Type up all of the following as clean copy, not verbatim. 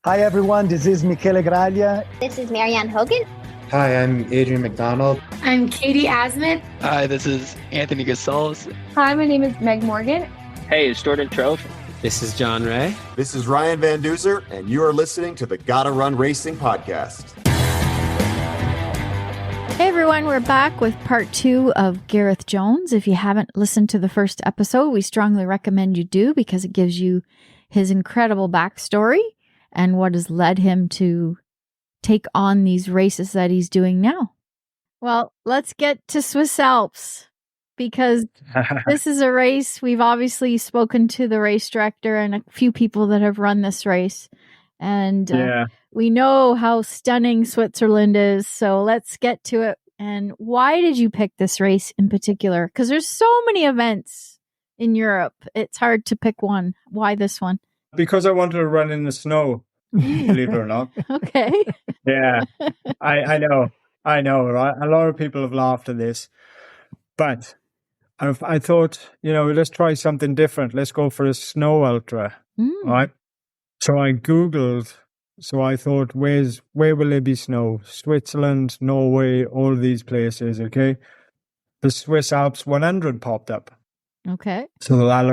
Hi, everyone. This is Michele Graglia. This is Marianne Hogan. Hi, I'm Adrian McDonald. I'm Katie Asmith. Hi, this is Anthony Gasals. Hi, my name is Meg Morgan. Hey, it's Jordan Trofe. This is John Ray. This is Ryan Van Duzer, and you are listening to the Gotta Run Racing Podcast. Hey everyone, we're back with part 2 of Gareth Jones. If you haven't listened to the first episode, we strongly recommend you do because it gives you his incredible backstory and what has led him to take on these races that he's doing now. Well, let's get to Swiss Alps because this is a race. We've obviously spoken to the race director and a few people that have run this race. And we know how stunning Switzerland is. So let's get to it. And why did you pick this race in particular? Because there's so many events in Europe. It's hard to pick one. Why this one? Because I wanted to run in the snow, believe it or not. Okay. Yeah, I know, right? A lot of people have laughed at this. But I thought, let's try something different. Let's go for a snow ultra, right? So I Googled, so I thought, where will there be snow? Switzerland, Norway, all of these places, okay? The Swiss Alps 100 popped up. Okay. So that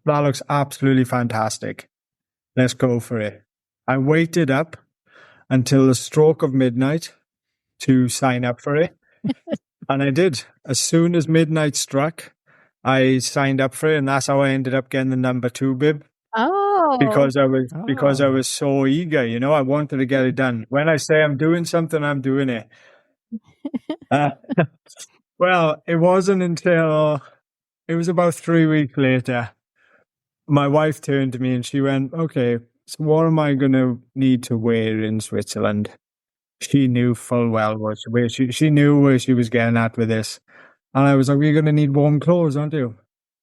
looks absolutely fantastic. Let's go for it. I waited up until the stroke of midnight to sign up for it. And I did. As soon as midnight struck, I signed up for it. And that's how I ended up getting the number 2 bib. Oh. Because I was so eager, I wanted to get it done. When I say I'm doing something, I'm doing it. Well, it wasn't until it was about 3 weeks later. My wife turned to me and she went, okay, so what am I going to need to wear in Switzerland? She knew full well she knew where she was getting at with this. And I was like, well, you're going to need warm clothes, aren't you?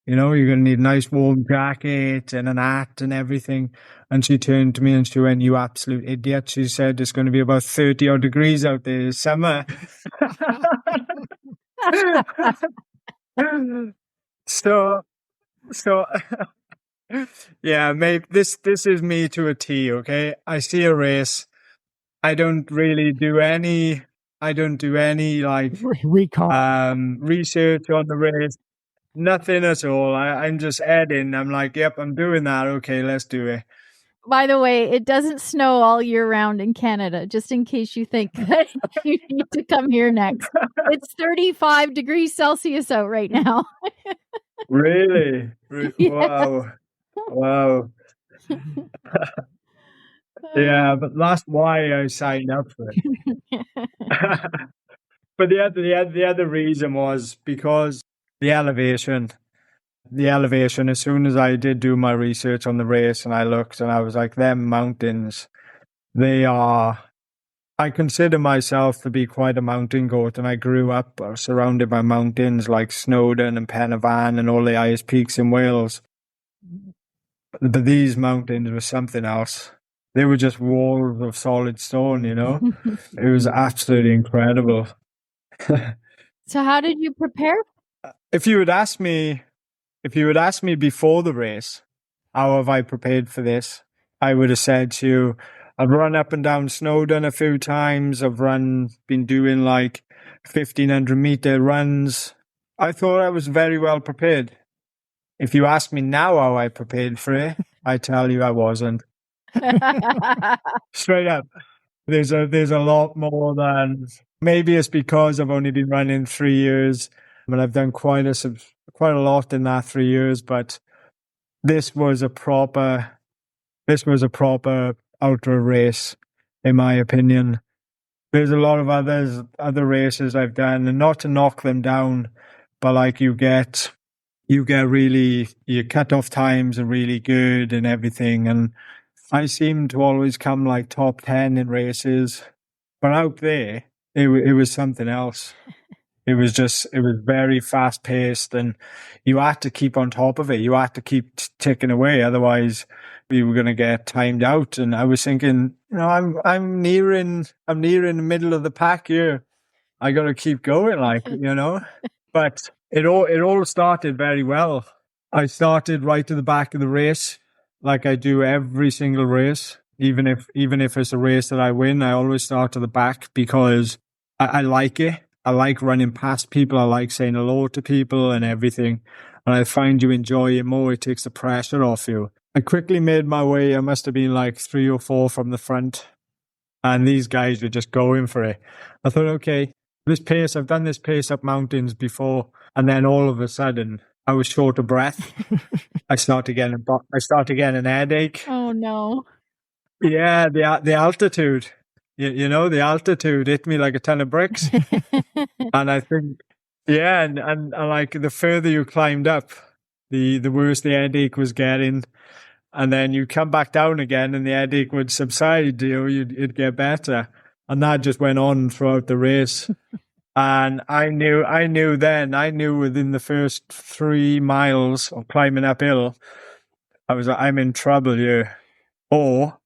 You're going to need a nice warm jacket and an hat and everything. And she turned to me and she went, you absolute idiot. She said, it's going to be about 30 odd degrees out there this summer. So yeah, mate, this is me to a T, okay? I see a race. I don't do any like research on the race. Nothing at all. I'm just adding. I'm like, yep, I'm doing that. Okay, let's do it. By the way, it doesn't snow all year round in Canada, just in case you think that you need to come here next. It's 35 degrees Celsius out right now. Really? Yes. Wow. Yeah, but that's why I signed up for it. But the other reason was because the elevation, as soon as I did do my research on the race and I looked and I was like, them mountains, I consider myself to be quite a mountain goat, and I grew up surrounded by mountains like Snowdon and Pen y Fan and all the highest peaks in Wales. But these mountains were something else. They were just walls of solid stone, It was absolutely incredible. So how did you prepare? If you had asked me before the race, how have I prepared for this? I would have said to you, I've run up and down Snowdon a few times. I've been doing like 1,500 meter runs. I thought I was very well prepared. If you ask me now how I prepared for it, I tell you I wasn't. Straight up. There's a lot more than, maybe it's because I've only been running 3 years. I mean, I've done quite a lot in that 3 years, but this was a proper ultra race, in my opinion. There's a lot of other races I've done, and not to knock them down, but like you get really, your cutoff times are really good and everything. And I seem to always come like top 10 in races, but out there, it was something else. It was very fast paced, and you had to keep on top of it. You had to keep ticking away. Otherwise we were going to get timed out. And I was thinking, I'm nearing the middle of the pack here. I got to keep going, but it all started very well. I started right to the back of the race, like I do every single race. Even if it's a race that I win, I always start to the back because I like it. I like running past people. I like saying hello to people and everything. And I find you enjoy it more. It takes the pressure off you. I quickly made my way. I must have been like 3 or 4 from the front. And these guys were just going for it. I thought, okay, this pace, I've done this pace up mountains before. And then all of a sudden, I was short of breath. I started getting an headache. Oh, no. Yeah, the altitude. You know, the altitude hit me like a ton of bricks. And I think, yeah, and like the further you climbed up, the worse the headache was getting. And then you come back down again and the headache would subside, it'd get better. And that just went on throughout the race. And I knew within the first 3 miles of climbing uphill, I'm in trouble here. Or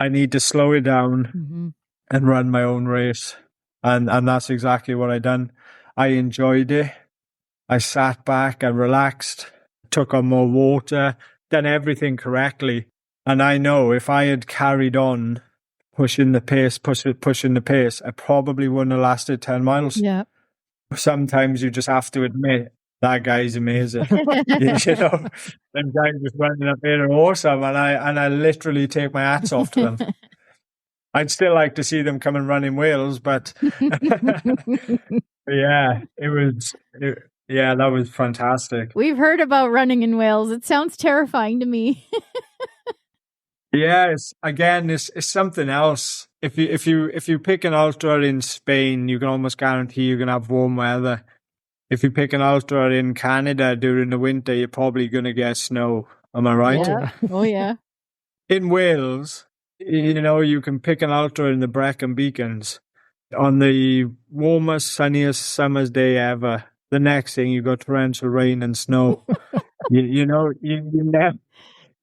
I need to slow it down and run my own race. And that's exactly what I done. I enjoyed it. I sat back, I relaxed, took on more water, done everything correctly. And I know if I had carried on pushing the pace, I probably wouldn't have lasted 10 miles. Yeah. Sometimes you just have to admit, that guy's amazing. You know, them guys just running up here are awesome. And I literally take my hats off to them. I'd still like to see them come and run in Wales, but yeah, that was fantastic. We've heard about running in Wales. It sounds terrifying to me. Yeah, it's something else. If you pick an ultra in Spain, you can almost guarantee you're gonna have warm weather. If you pick an ultra in Canada during the winter, you're probably gonna get snow. Am I right? Yeah. Oh yeah. In Wales, you know, you can pick an ultra in the Brecon Beacons on the warmest, sunniest summer's day ever. The next thing, you got torrential rain and snow. you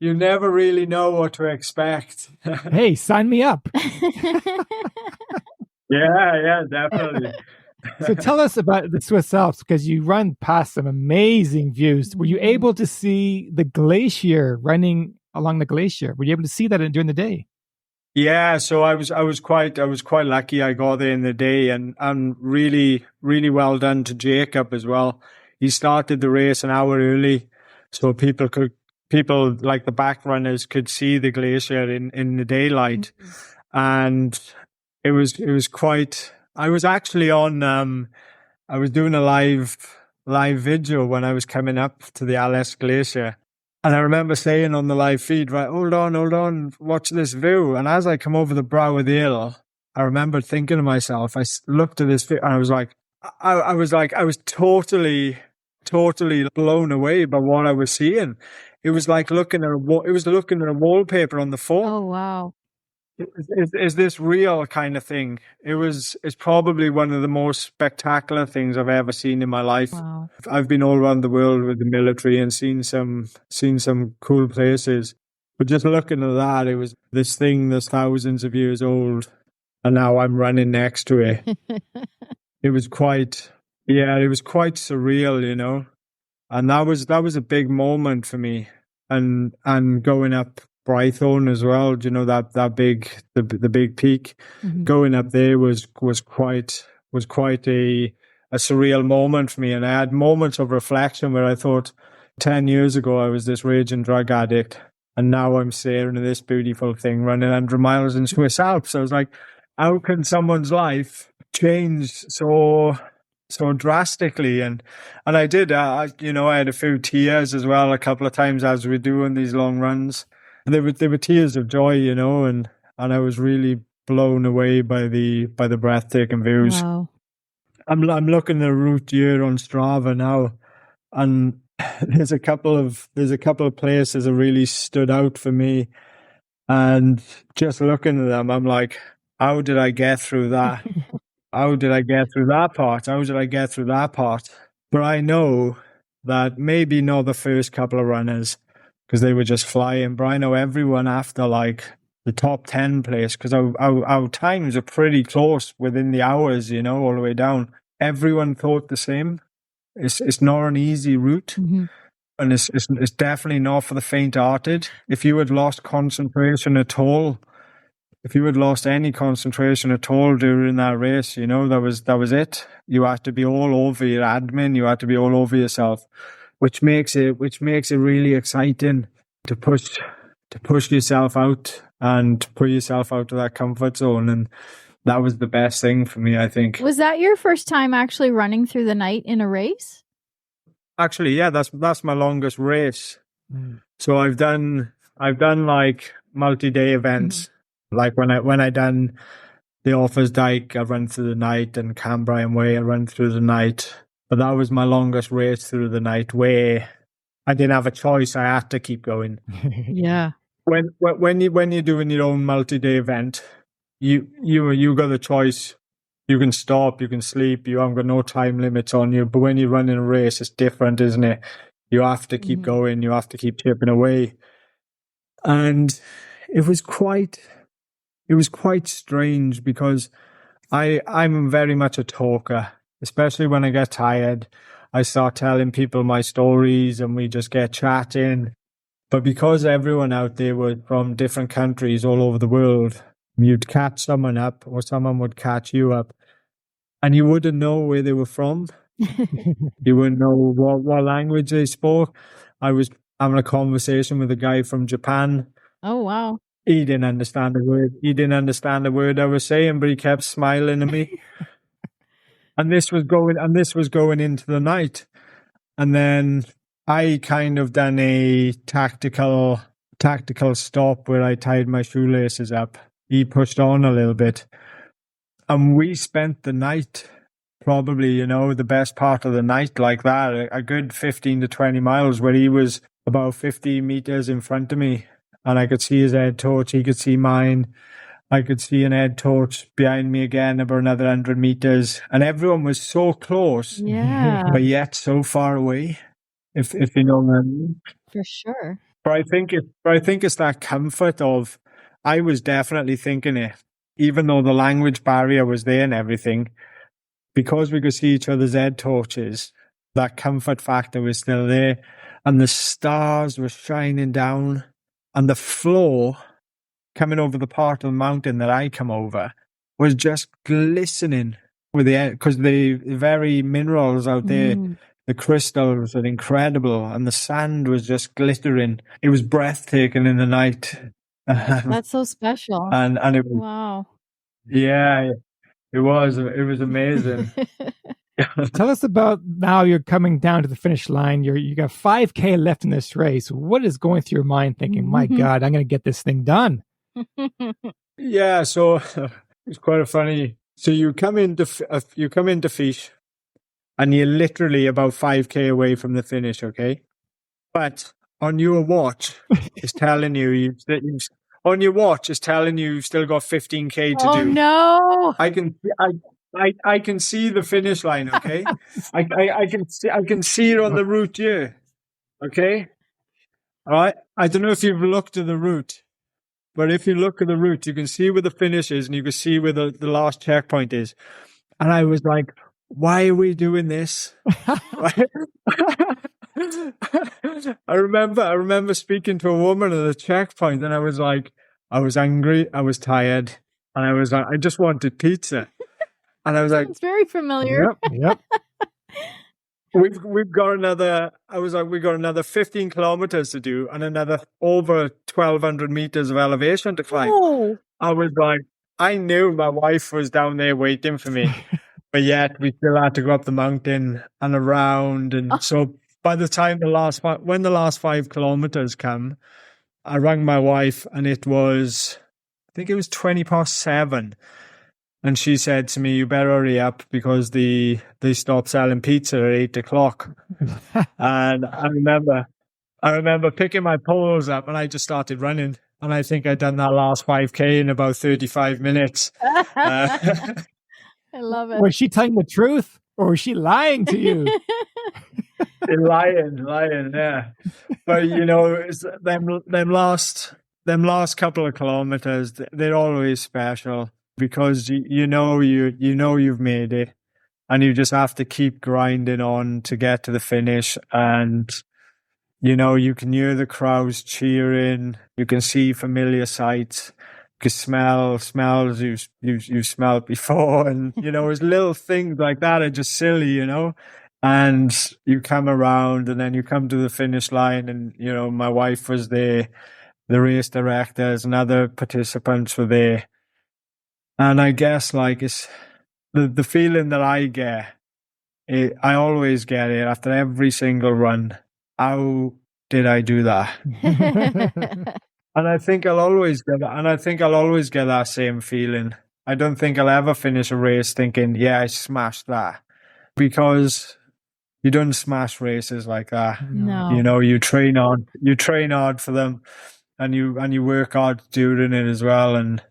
never really know what to expect. Hey, sign me up. Yeah, definitely. So tell us about the Swiss Alps, because you run past some amazing views. Were you able to see the glacier running along the glacier? Were you able to see that during the day? Yeah, so I was quite lucky. I got there in the day, and really, really well done to Jacob as well. He started the race an hour early, so people like the back runners could see the glacier in the daylight, and it was quite. I was actually on. I was doing a live video when I was coming up to the Alès Glacier. And I remember saying on the live feed, right, hold on, watch this view. And as I come over the brow of the hill, I remember thinking to myself, I looked at this view and I was totally blown away by what I was seeing. It was like looking at a wallpaper on the phone. Oh, wow. Is this real kind of thing? It's probably one of the most spectacular things I've ever seen in my life. Wow. I've been all around the world with the military and seen some cool places. But just looking at that, it was this thing that's thousands of years old, and now I'm running next to it. It was quite surreal, you know. And that was a big moment for me. And going up Brythorn as well, you know, that big the big peak. Going up there was quite a surreal moment for me. And I had moments of reflection where I thought 10 years ago I was this raging drug addict, and now I'm staring at this beautiful thing running 100 miles in Swiss Alps. I was like, how can someone's life change so drastically? And I did. I had a few tears as well a couple of times as we were doing these long runs. There were tears of joy, you know, and I was really blown away by the breathtaking views. Wow. I'm looking at a route here on Strava now, and there's a couple of places that really stood out for me, and just looking at them, I'm like, how did I get through that? How did I get through that part? How did I get through that part? But I know that maybe not the first couple of runners, because they were just flying. But I know everyone after like the top 10 place, because our times are pretty close within the hours, you know, all the way down. Everyone thought the same. It's not an easy route. And it's definitely not for the faint-hearted. If you had lost concentration at all, if you had lost any concentration at all during that race, you know, that was it. You had to be all over your admin. You had to be all over yourself, which makes it really exciting to push yourself out and put yourself out of that comfort zone. And that was the best thing for me, I think. Was that your first time actually running through the night in a race? Actually, yeah, that's my longest race. So I've done like multi-day events. Like when I done the Offers Dyke, I run through the night, and Cambrian Way, I run through the night. But that was my longest race through the night, where I didn't have a choice. I had to keep going. Yeah. When you're doing your own multi-day event, you got the choice. You can stop, you can sleep, you haven't got no time limits on you. But when you're running a race, it's different, isn't it? You have to keep going. You have to keep chipping away. And it was quite strange because I'm very much a talker, especially when I get tired. I start telling people my stories and we just get chatting. But because everyone out there was from different countries all over the world, you'd catch someone up or someone would catch you up and you wouldn't know where they were from. You wouldn't know what language they spoke. I was having a conversation with a guy from Japan. Oh, wow. He didn't understand a word. He didn't understand a word I was saying, but he kept smiling at me. And this was going into the night. And then I kind of done a tactical stop where I tied my shoelaces up. He pushed on a little bit. And we spent the night, probably, you know, the best part of the night like that, a good 15 to 20 miles, where he was about 50 meters in front of me. And I could see his head torch. He could see mine. I could see an head torch behind me again, about another 100 meters. And everyone was so close, but yet so far away, if you know what I mean. For sure. But I think it's that comfort of, I was definitely thinking it, even though the language barrier was there and everything, because we could see each other's head torches, that comfort factor was still there. And the stars were shining down. And the floor coming over the part of the mountain that I come over was just glistening with the air, because the very minerals out there, the crystals are incredible, and the sand was just glittering. It was breathtaking in the night. That's so special. And it was, wow. Yeah, it was amazing. Tell us about now you're coming down to the finish line. You got 5K left in this race. What is going through your mind thinking, my God, I'm going to get this thing done? Yeah, so it's quite funny. So you come into Fish and you're literally about 5K away from the finish, okay? But on your watch, it's telling you've still got 15K to do. Oh no! I can see the finish line, okay? I can see it on the route here, okay? All right? I don't know if you've looked at the route, but if you look at the route, you can see where the finish is and you can see where the last checkpoint is. And I was like, why are we doing this? I remember speaking to a woman at the checkpoint and I was like, I was angry, I was tired, and I was like, I just wanted pizza. And I was like, it's very familiar. Yep. We've got another, I was like, we got another 15 kilometers to do and another over 1,200 meters of elevation to climb. Oh. I was like, I knew my wife was down there waiting for me, but yet we still had to go up the mountain and around. And so by the time when the last 5 kilometers come, I rang my wife and it was, I think it was 20:07. And she said to me, you better hurry up because they stopped selling pizza at 8 o'clock. And I remember picking my poles up and I just started running. And I think I'd done that last 5K in about 35 minutes. I love it. Was she telling the truth or was she lying to you? lying, yeah. But you know, it's them last couple of kilometers, they're always special. Because you know you've made it, and you just have to keep grinding on to get to the finish. And you can hear the crowds cheering. You can see familiar sights. You can smell smells you've smelled before. And, it's little things like that are just silly, And you come around and then you come to the finish line and, my wife was there, the race directors and other participants were there. And I guess it's the feeling that I get, I always get it after every single run. How did I do that? And I think I'll always get that. And I think I'll always get that same feeling. I don't think I'll ever finish a race thinking, yeah, I smashed that. Because you don't smash races like that. No. You train hard for them and you work hard during it as well. And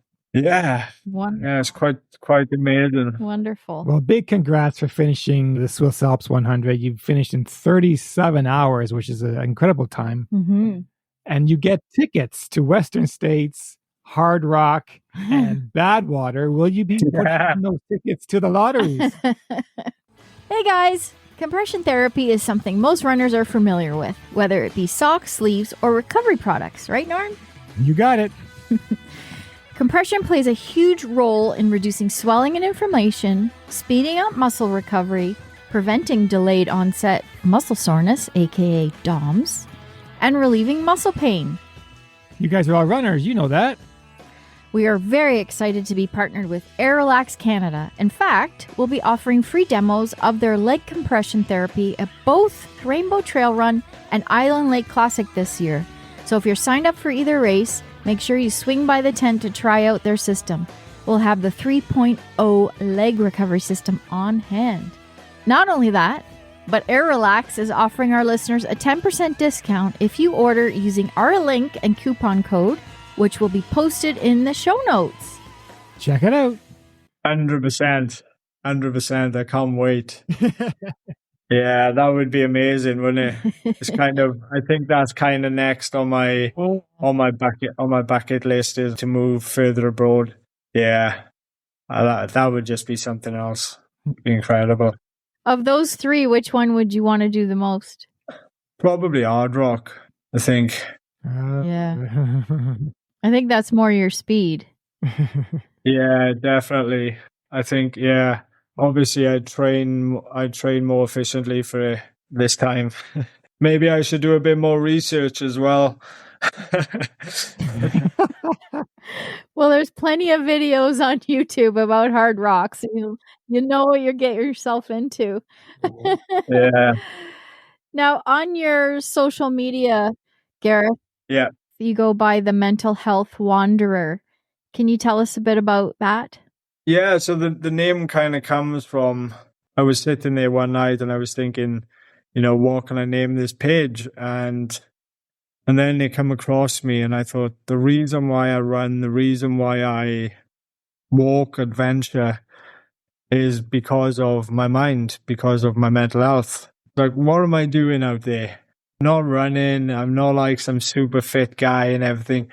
Wonderful. it's quite amazing. Wonderful. Well, big congrats for finishing the Swiss Alps 100. You finished in 37 hours, which is an incredible time. Mm-hmm. And you get tickets to Western States, Hard Rock, and Badwater. Will you be putting those tickets to the lotteries? Hey guys, compression therapy is something most runners are familiar with, whether it be socks, sleeves, or recovery products, right, Norm? You got it. Compression plays a huge role in reducing swelling and inflammation, speeding up muscle recovery, preventing delayed onset muscle soreness, aka DOMS, and relieving muscle pain. You guys are all runners, you know that. We are very excited to be partnered with Air Relax Canada. In fact, we'll be offering free demos of their leg compression therapy at both Rainbow Trail Run and Island Lake Classic this year. So if you're signed up for either race, make sure you swing by the tent to try out their system. We'll have the 3.0 leg recovery system on hand. Not only that, but Air Relax is offering our listeners a 10% discount if you order using our link and coupon code, which will be posted in the show notes. Check it out. 100%. I can't wait. Yeah, that would be amazing, wouldn't it? It's I think that's kind of next on my bucket list is to move further abroad. Yeah, that would just be something else. Incredible. Of those three, which one would you want to do the most? Probably Hard Rock, I think. Yeah. I think that's more your speed. Yeah, definitely. I think, yeah. Obviously, I'd train more efficiently for this time. Maybe I should do a bit more research as well. Well, there's plenty of videos on YouTube about hard rocks. You know what you get yourself into. Yeah. Now, on your social media, Gareth, Yeah. you go by the Mental Health Wanderer. Can you tell us a bit about that? Yeah, so the name kind of comes from, I was sitting there one night and I was thinking, what can I name this page? And then they come across me and I thought, the reason why I run, the reason why I walk, adventure is because of my mind, because of my mental health. Like, what am I doing out there? I'm not running. I'm not like some super fit guy and everything.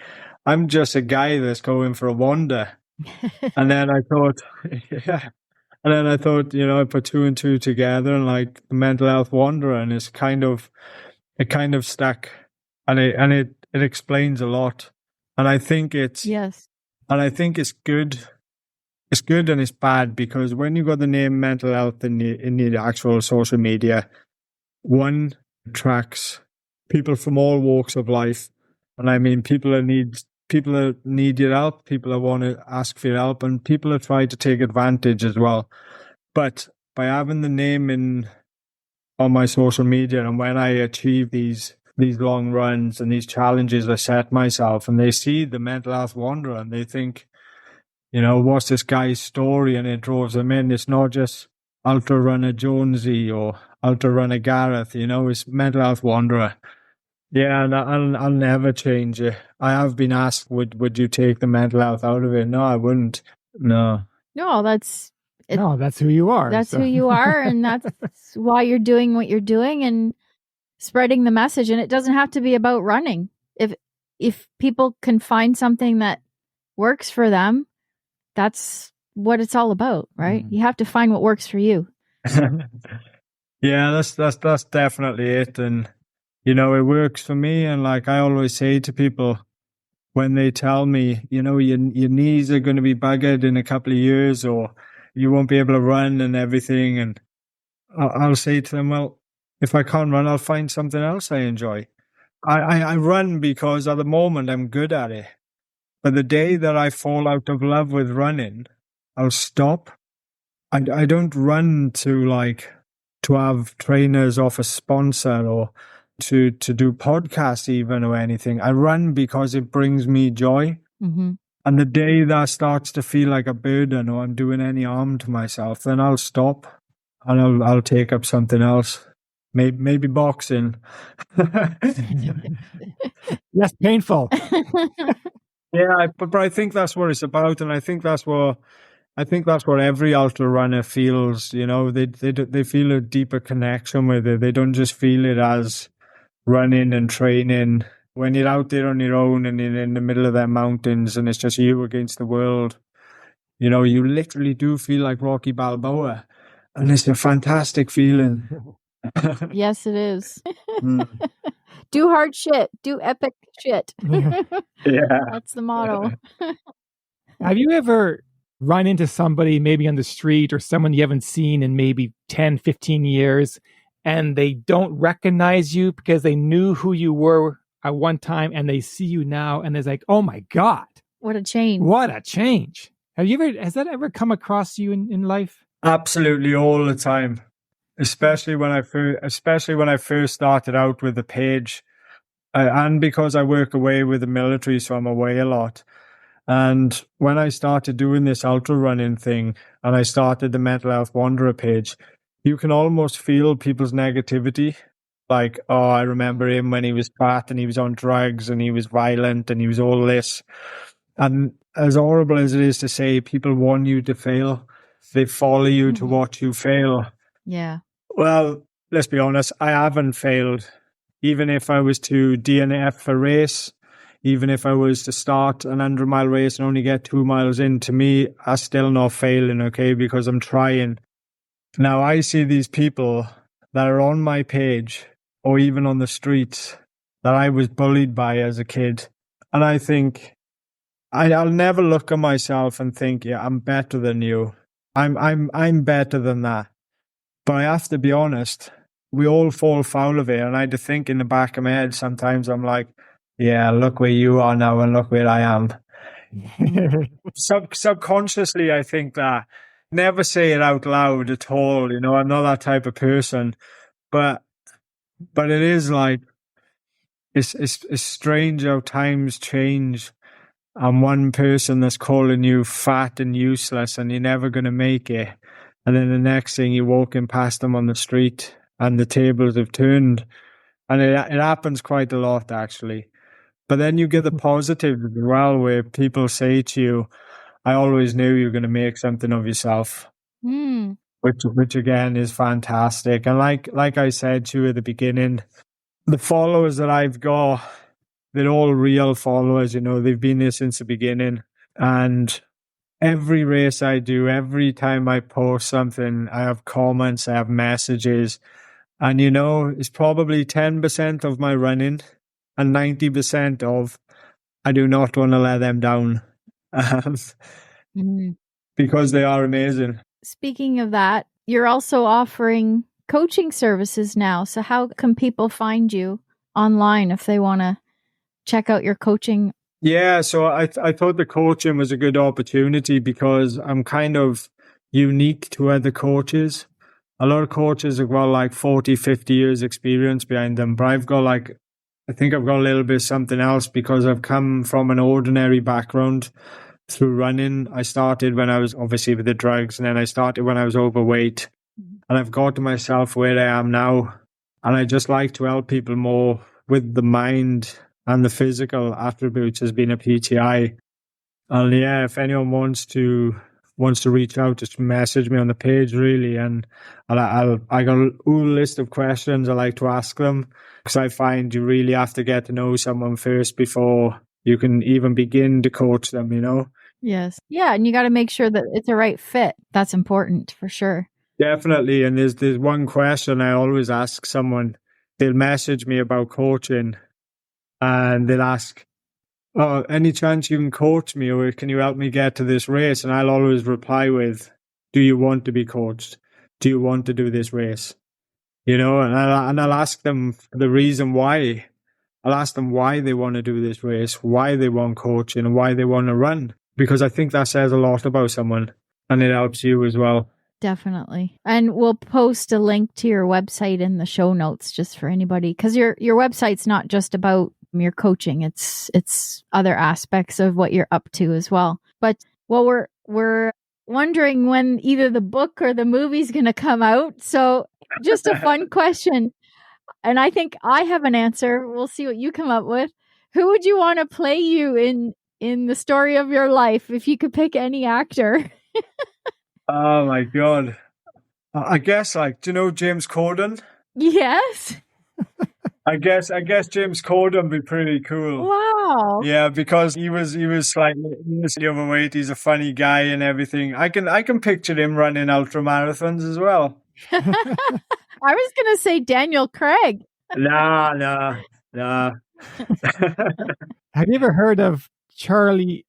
I'm just a guy that's going for a wander. And then I thought, I put two and two together and like the mental health wanderer, and it kind of stuck, and it explains a lot. And I think it's good. It's good and it's bad because when you got the name mental health in the actual social media, one attracts people from all walks of life, and I mean people that need your help, people that want to ask for your help, and people that try to take advantage as well. But by having the name on my social media, and when I achieve these long runs and these challenges I set myself, and they see the mental health wanderer and they think, what's this guy's story? And it draws them in. It's not just ultra runner Jonesy or ultra runner Gareth, it's mental health wanderer. Yeah, and I'll never change it. I have been asked, would you take the mental health out of it? No, I wouldn't. No, that's who you are. That's who you are, and that's why you're doing what you're doing and spreading the message. And it doesn't have to be about running. If people can find something that works for them, that's what it's all about, right? You have to find what works for you. Yeah, that's definitely it. And you know, it works for me. And like I always say to people when they tell me, you know, your knees are going to be buggered in a couple of years, or you won't be able to run and everything. And I'll say to them, well, if I can't run, I'll find something else I enjoy. I run because at the moment I'm good at it. But the day that I fall out of love with running, I'll stop. I don't run to have trainers off a sponsor or to do podcasts even or anything. I run because it brings me joy. Mm-hmm. And the day that starts to feel like a burden or I'm doing any harm to myself, then I'll stop and I'll take up something else. Maybe boxing. Less painful. Yeah, but I think that's what it's about, and I think that's what every ultra runner feels. You know, they feel a deeper connection with it. They don't just feel it as running and training. When you're out there on your own and you're in the middle of them mountains and it's just you against the world, you know, you literally do feel like Rocky Balboa, and it's a fantastic feeling. Yes, it is. Mm. Do hard shit. Do epic shit. Yeah. That's the motto. Have you ever run into somebody maybe on the street or someone you haven't seen in maybe 10, 15 years and they don't recognize you because they knew who you were at one time and they see you now and it's like, oh my God. What a change. What a change. Has that ever come across you in life? Absolutely, all the time. Especially when I first started out with the page, and because I work away with the military, so I'm away a lot. And when I started doing this ultra running thing, and I started the Mental Health Wanderer page, you can almost feel people's negativity. Like, oh, I remember him when he was fat and he was on drugs and he was violent and he was all this. And as horrible as it is to say, people want you to fail. They follow you to watch you fail. Yeah. Well, let's be honest, I haven't failed. Even if I was to DNF a race, even if I was to start an 100-mile race and only get 2 miles in, to me, I'm still not failing, okay, because I'm trying. Now, I see these people that are on my page or even on the streets that I was bullied by as a kid. And I think I'll never look at myself and think, yeah, I'm better than you. I'm better than that. But I have to be honest, we all fall foul of it. And I had to think in the back of my head, sometimes I'm like, yeah, look where you are now and look where I am. Subconsciously, I think that. Never say it out loud at all. You know, I'm not that type of person. But it is like, it's strange how times change. I'm one person that's calling you fat and useless and you're never going to make it. And then the next thing, you're walking past them on the street and the tables have turned. And it happens quite a lot, actually. But then you get the positives as well, where people say to you, I always knew you were going to make something of yourself. Which again is fantastic. And like I said to you at the beginning, the followers that I've got, they're all real followers, you know, they've been there since the beginning. And every race I do, every time I post something, I have comments, I have messages. And, you know, it's probably 10% of my running and 90% of I do not want to let them down because they are amazing. Speaking of that, you're also offering coaching services now. So how can people find you online if they want to check out your coaching? Yeah, so I thought the coaching was a good opportunity because I'm kind of unique to other coaches. A lot of coaches have got like 40, 50 years experience behind them, but I think I've got a little bit of something else because I've come from an ordinary background through running. I started when I was obviously with the drugs, and then I started when I was overweight, and I've got to myself where I am now. And I just like to help people more with the mind and the physical attributes as being a PTI. And yeah, if anyone wants to reach out, just message me on the page, really. And I got a whole list of questions I like to ask them, because I find you really have to get to know someone first before you can even begin to coach them, you know? Yes. Yeah. And you got to make sure that it's a right fit. That's important for sure. Definitely. And there's one question I always ask someone they'll message me about coaching, and they'll ask, "Oh, any chance you can coach me, or can you help me get to this race?" And I'll always reply with, "Do you want to be coached? Do you want to do this race?" And I'll ask them the reason why. I'll ask them why they want to do this race, why they want coaching, and why they want to run. Because I think that says a lot about someone, and it helps you as well. Definitely. And we'll post a link to your website in the show notes just for anybody, because your website's not just about your coaching. It's other aspects of what you're up to as well. But we're wondering when either the book or the movie's going to come out. So just a fun question. And I think I have an answer. We'll see what you come up with. Who would you want to play you in the story of your life if you could pick any actor? Oh my God. I guess, do you know James Corden? Yes. I guess James Corden would be pretty cool. Wow. Yeah, because he was slightly overweight. He's a funny guy and everything. I can picture him running ultra marathons as well. I was going to say Daniel Craig. Nah. Have you ever heard of Charlie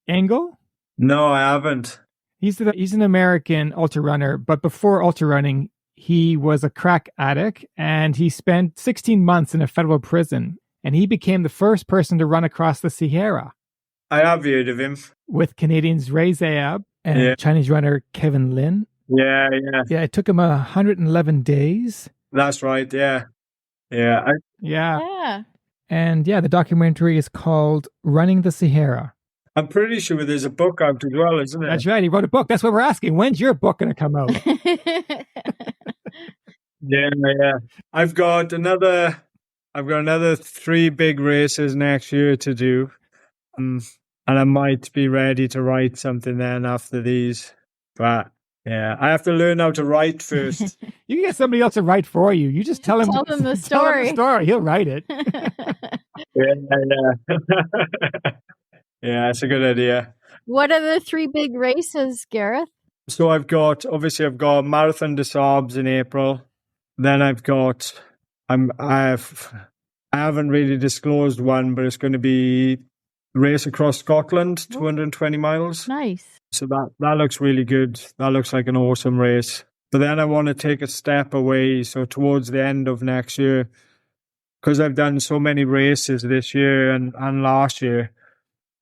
Engle? No, I haven't. He's an American ultra runner, but before ultra running, he was a crack addict, and he spent 16 months in a federal prison, and he became the first person to run across the Sahara. I have heard of him. With Canadians Ray Zaab and Chinese runner Kevin Lin. Yeah. Yeah, it took him 111 days. That's right, yeah. Yeah. And the documentary is called Running the Sahara. I'm pretty sure there's a book out as well, isn't it? That's right, he wrote a book. That's what we're asking. When's your book going to come out? Yeah. I've got another 3 big races next year to do. And I might be ready to write something then after these. But yeah, I have to learn how to write first. You can get somebody else to write for you. You just tell him the story. He'll write it. Yeah. Yeah, it's a good idea. What are the 3 big races, Gareth? So I've got Marathon des Sables in April. Then I haven't really disclosed one, but it's going to be race across Scotland, 220 miles. Nice. So that looks really good. That looks like an awesome race. But then I want to take a step away. So towards the end of next year, because I've done so many races this year and last year,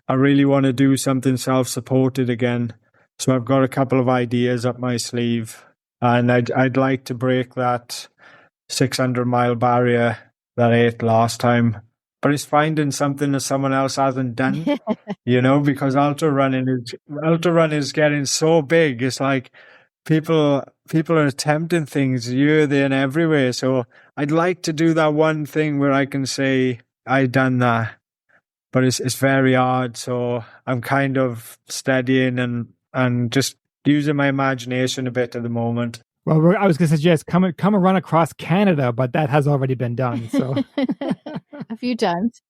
I really want to do something self-supported again. So I've got a couple of ideas up my sleeve, and I'd like to break that 600-mile barrier that I ate last time. But it's finding something that someone else hasn't done, because ultra running is getting so big. It's like people are attempting things here, there, and everywhere. So I'd like to do that one thing where I can say I done that. But it's very hard, so I'm kind of studying and just using my imagination a bit at the moment. Well, I was going to suggest come and run across Canada, but that has already been done. So a few times.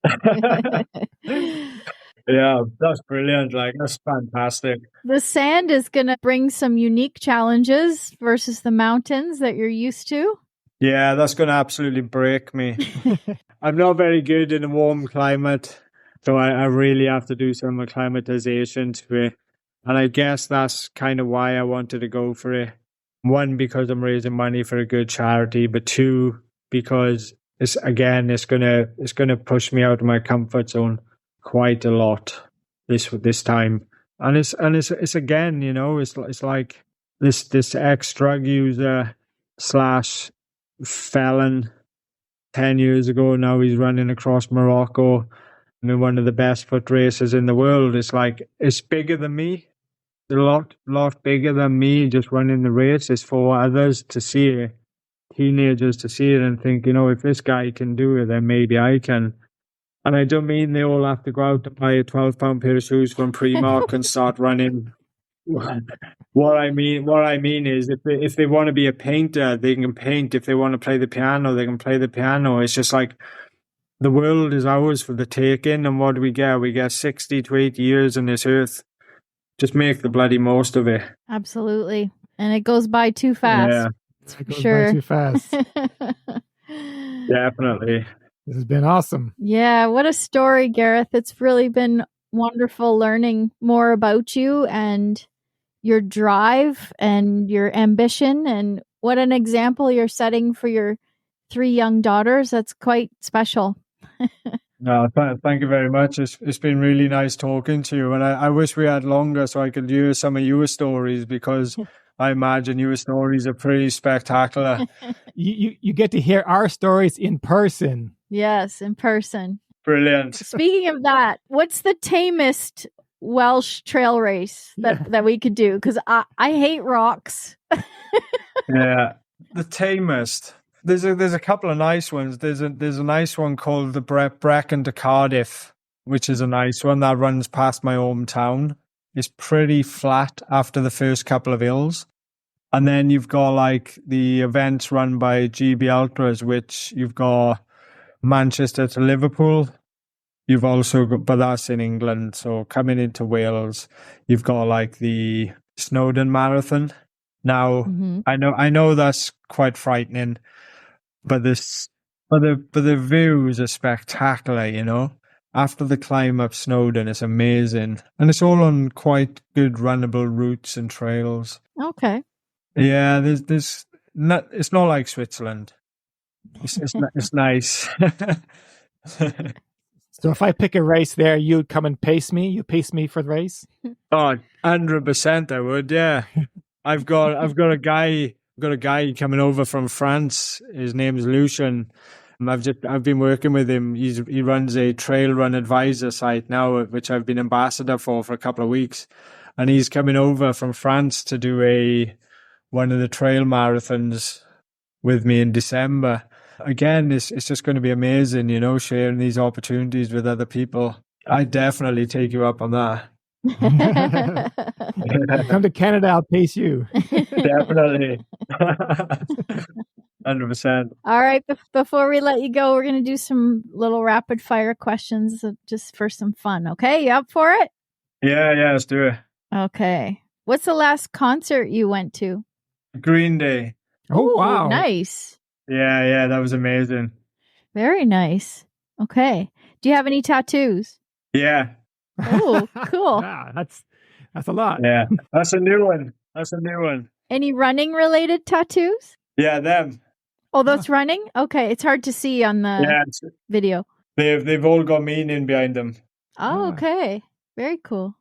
Yeah, that's brilliant. That's fantastic. The sand is going to bring some unique challenges versus the mountains that you're used to. Yeah, that's going to absolutely break me. I'm not very good in a warm climate. So I really have to do some acclimatization to it. And I guess that's kind of why I wanted to go for it. 1, because I'm raising money for a good charity, but 2, because it's gonna push me out of my comfort zone quite a lot this time. And it's again, it's like this ex-drug user / felon 10 years ago. Now he's running across Morocco. I mean, one of the best foot races in the world. It's bigger than me. It's a lot bigger than me just running the race. It's for others to see it, teenagers to see it and think, if this guy can do it, then maybe I can. And I don't mean they all have to go out and buy a £12 pair of shoes from Primark and start running. What I mean is if they want to be a painter, they can paint. If they want to play the piano, they can play the piano. It's just like, the world is ours for the taking, and what do we get? We get 60 to 80 years on this earth. Just make the bloody most of it. Absolutely. And it goes by too fast. Yeah. It goes by too fast. Definitely. This has been awesome. Yeah, what a story, Gareth. It's really been wonderful learning more about you and your drive and your ambition, and what an example you're setting for your 3 young daughters. That's quite special. No, thank you very much. It's been really nice talking to you, and I wish we had longer so I could hear some of your stories, because I imagine your stories are pretty spectacular. You get to hear our stories in person. Yes, in person. Brilliant. Speaking of that, what's the tamest Welsh trail race that we could do? Because I hate rocks. Yeah, the tamest. There's a couple of nice ones. There's a nice one called the Brecon to Cardiff, which is a nice one that runs past my hometown. It's pretty flat after the first couple of hills. And then you've got like the events run by GB Ultras, which you've got Manchester to Liverpool. You've also got, but that's in England. So coming into Wales, you've got like the Snowdon Marathon. Now, I know that's quite frightening, but the views are spectacular, you know. After the climb up Snowdon, it's amazing. And it's all on quite good runnable routes and trails. Okay. Yeah, it's not like Switzerland. It's nice. So if I pick a race there, you'd come and pace me? You pace me for the race? Oh, 100% I would, yeah. I've got a guy coming over from France. His name's Lucian. I've been working with him. He runs a trail run advisor site now, which I've been ambassador for a couple of weeks. And he's coming over from France to do one of the trail marathons with me in December. Again, it's just going to be amazing, you know, sharing these opportunities with other people. I'd definitely take you up on that. Come to Canada, I'll pace you. Definitely. 100%. All right. Before we let you go, we're going to do some little rapid fire questions just for some fun. Okay. You up for it? Yeah, let's do it. Okay. What's the last concert you went to? Green Day. Oh, wow. Nice. Yeah, that was amazing. Very nice. Okay. Do you have any tattoos? Yeah. Oh, cool. Yeah, that's a lot. Yeah, that's a new one. Any running related tattoos? Yeah, them. Oh, that's running? Okay. It's hard to see on the video. They've all got meaning behind them. Oh, okay. Very cool.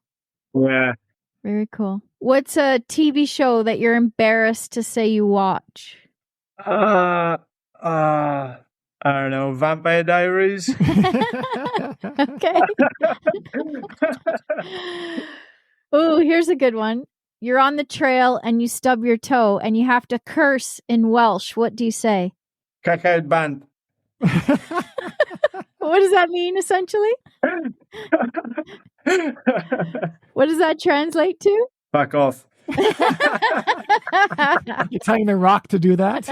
Yeah. Very cool. What's a TV show that you're embarrassed to say you watch? I don't know, Vampire Diaries. Okay. Oh, here's a good one. You're on the trail and you stub your toe and you have to curse in Welsh. What do you say? Cacad band. What does that mean, essentially? What does that translate to? Fuck off. You're telling the Rock to do that?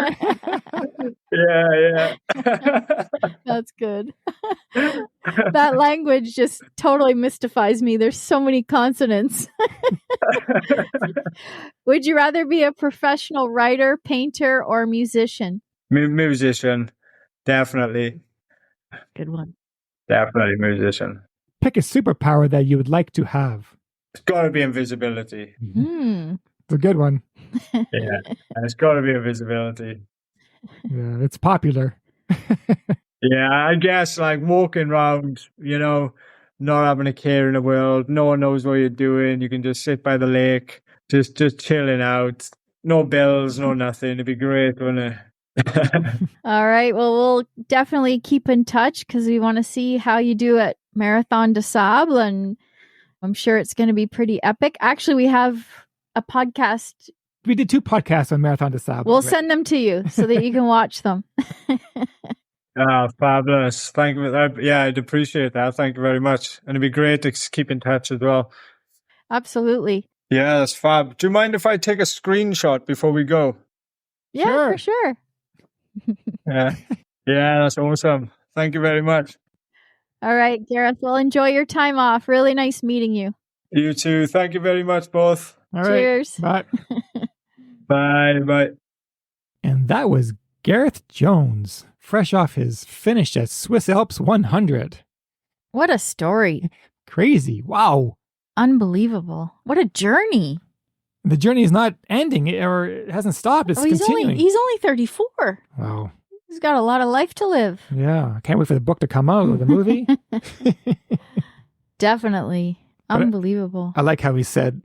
Yeah. That's good. That language just totally mystifies me. There's so many consonants. Would you rather be a professional writer, painter, or musician? Musician. Definitely. Good one. Definitely musician. Pick a superpower that you would like to have. It's got to be invisibility. It's a good one. Yeah, it's got to be invisibility. Yeah, it's popular. Yeah, I guess like walking around, you know, not having a care in the world. No one knows what you're doing. You can just sit by the lake, just chilling out. No bills, no nothing. It'd be great, wouldn't it? All right. Well, we'll definitely keep in touch because we want to see how you do at Marathon des Sables, and I'm sure it's going to be pretty epic. Actually, we have a podcast. We did 2 podcasts on Marathon des Sables. We'll send them to you so that you can watch them. Fabulous. Thank you. Yeah, I'd appreciate that. Thank you very much. And it'd be great to keep in touch as well. Absolutely. Yeah, that's fab. Do you mind if I take a screenshot before we go? Yeah, for sure. Yeah, that's awesome. Thank you very much. All right, Gareth. Well, enjoy your time off. Really nice meeting you. You too. Thank you very much, both. All right. Cheers. Bye. Bye. And that was Gareth Jones fresh off his finish at Swiss Alps 100. What a story. Crazy. Wow. Unbelievable. What a journey. The journey is not ending or it hasn't stopped. It's continuing. He's only 34. Wow. He's got a lot of life to live. Yeah. I can't wait for the book to come out or the movie. Definitely. Unbelievable. I like how he said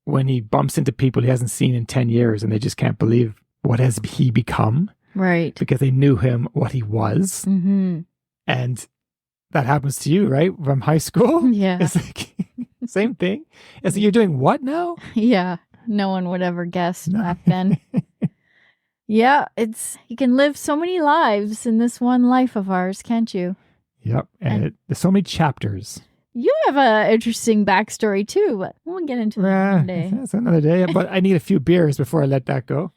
when he bumps into people he hasn't seen in 10 years and they just can't believe what has he become. Right. Because they knew him, what he was. Mm-hmm. And that happens to you, right? From high school? Yeah. It's like, same thing. It's like, you're doing what now? Yeah. No one would ever guess back then. Yeah. You can live so many lives in this one life of ours, can't you? Yep. And there's so many chapters. You have an interesting backstory too, but we'll get into that one day. That's another day. But I need a few beers before I let that go.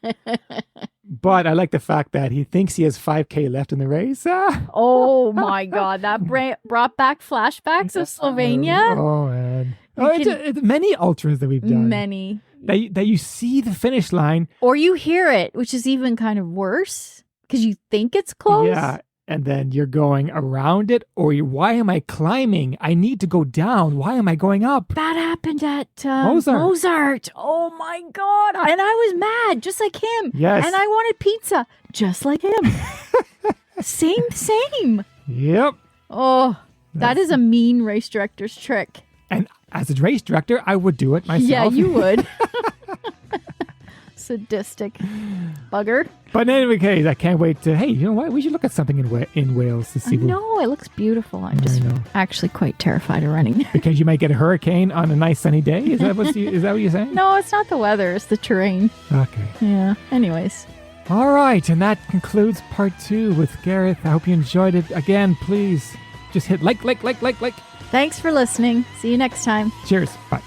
But I like the fact that he thinks he has 5K left in the race. Oh my God. That brought back flashbacks of Slovenia. Oh, man. It's many ultras that we've done. Many. That you see the finish line. Or you hear it, which is even kind of worse because you think it's close. Yeah. And then you're going around it, or why am I climbing? I need to go down. Why am I going up? That happened at Mozart. Oh my God. And I was mad, just like him. Yes. And I wanted pizza, just like him. Same. Yep. Oh, that is a mean race director's trick. And as a race director, I would do it myself. Yeah, you would. Sadistic bugger. But in any case, I can't wait to, hey, you know what? We should look at something in Wales to see. No, it looks beautiful. I'm just actually quite terrified of running. Because you might get a hurricane on a nice sunny day? Is that what you're saying? No, it's not the weather. It's the terrain. Okay. Yeah. Anyways. All right. And that concludes part 2 with Gareth. I hope you enjoyed it. Again, please just hit like. Thanks for listening. See you next time. Cheers. Bye.